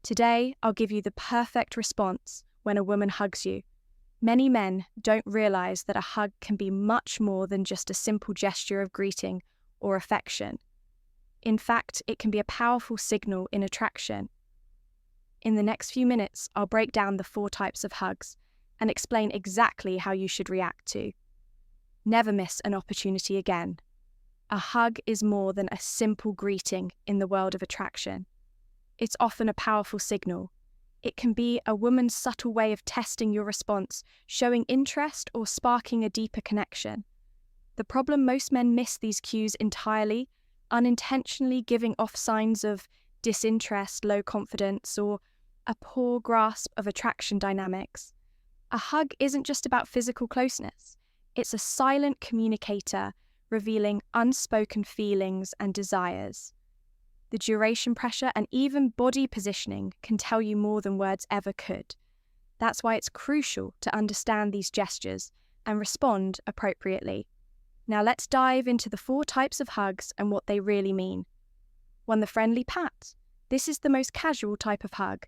Today, I'll give you the perfect response when a woman hugs you. Many men don't realize that a hug can be much more than just a simple gesture of greeting or affection. In fact, it can be a powerful signal in attraction. In the next few minutes, I'll break down the 4 types of hugs and explain exactly how you should react to. Never miss an opportunity again. A hug is more than a simple greeting in the world of attraction. It's often a powerful signal. It can be a woman's subtle way of testing your response, showing interest or sparking a deeper connection. The problem: most men miss these cues entirely, unintentionally giving off signs of disinterest, low confidence, or a poor grasp of attraction dynamics. A hug isn't just about physical closeness. It's a silent communicator revealing unspoken feelings and desires. The duration, pressure, and even body positioning can tell you more than words ever could. That's why it's crucial to understand these gestures and respond appropriately. Now let's dive into the 4 types of hugs and what they really mean. 1. The friendly pat. This is the most casual type of hug.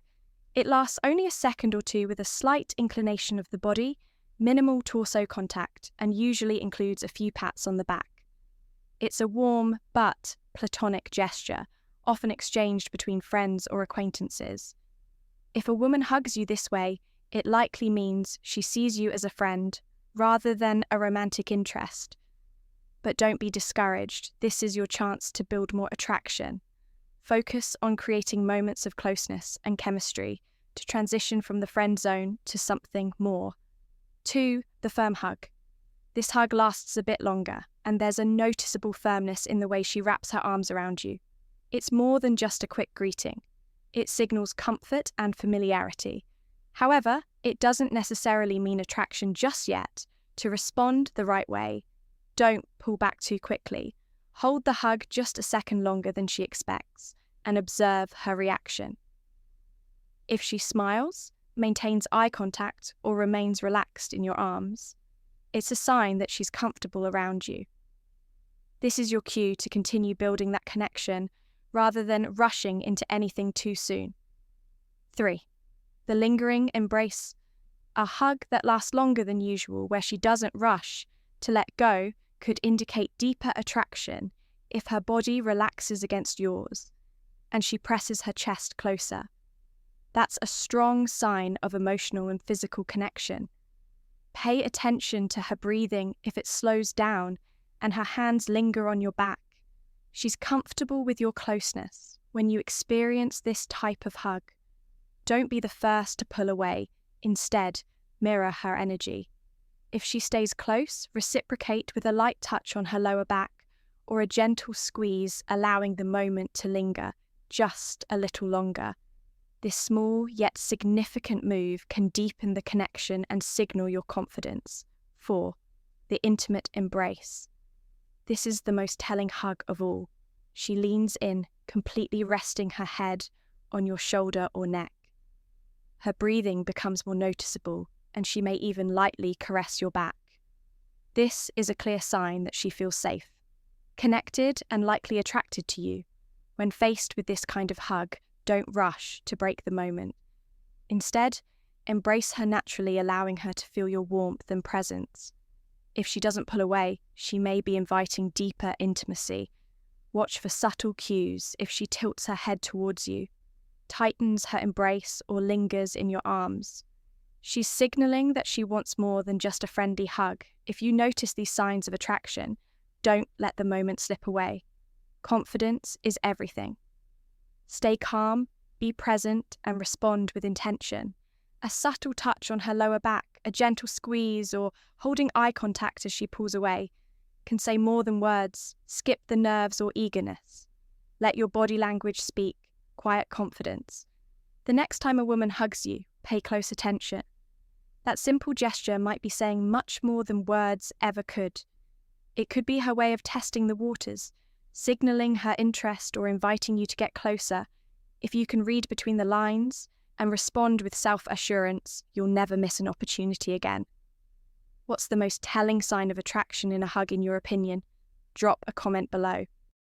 It lasts only a second or two with a slight inclination of the body, minimal torso contact, and usually includes a few pats on the back. It's a warm but platonic gesture, often exchanged between friends or acquaintances. If a woman hugs you this way, it likely means she sees you as a friend rather than a romantic interest. But don't be discouraged. This is your chance to build more attraction. Focus on creating moments of closeness and chemistry to transition from the friend zone to something more. 2. The firm hug. This hug lasts a bit longer, and there's a noticeable firmness in the way she wraps her arms around you. It's more than just a quick greeting. It signals comfort and familiarity. However, it doesn't necessarily mean attraction just yet. To respond the right way, don't pull back too quickly. Hold the hug just a second longer than she expects and observe her reaction. If she smiles, maintains eye contact, or remains relaxed in your arms, it's a sign that she's comfortable around you. This is your cue to continue building that connection rather than rushing into anything too soon. 3. The lingering embrace. A hug that lasts longer than usual, where she doesn't rush to let go, could indicate deeper attraction if her body relaxes against yours and she presses her chest closer. That's a strong sign of emotional and physical connection. Pay attention to her breathing if it slows down and her hands linger on your back. She's comfortable with your closeness. When you experience this type of hug, don't be the first to pull away. Instead, mirror her energy. If she stays close, reciprocate with a light touch on her lower back or a gentle squeeze, allowing the moment to linger just a little longer. This small yet significant move can deepen the connection and signal your confidence. 4. The intimate embrace. This is the most telling hug of all. She leans in, completely resting her head on your shoulder or neck. Her breathing becomes more noticeable, and she may even lightly caress your back. This is a clear sign that she feels safe, connected, and likely attracted to you. When faced with this kind of hug, don't rush to break the moment. Instead, embrace her naturally, allowing her to feel your warmth and presence. If she doesn't pull away, she may be inviting deeper intimacy. Watch for subtle cues. If she tilts her head towards you, tightens her embrace, or lingers in your arms, she's signaling that she wants more than just a friendly hug. If you notice these signs of attraction, don't let the moment slip away. Confidence is everything. Stay calm, be present, and respond with intention. A subtle touch on her lower back, a gentle squeeze, or holding eye contact as she pulls away can say more than words. Skip the nerves or eagerness. Let your body language speak. Quiet confidence. The next time a woman hugs you, pay close attention. That simple gesture might be saying much more than words ever could. It could be her way of testing the waters, signaling her interest or inviting you to get closer. If you can read between the lines and respond with self-assurance, you'll never miss an opportunity again. What's the most telling sign of attraction in a hug in your opinion? Drop a comment below.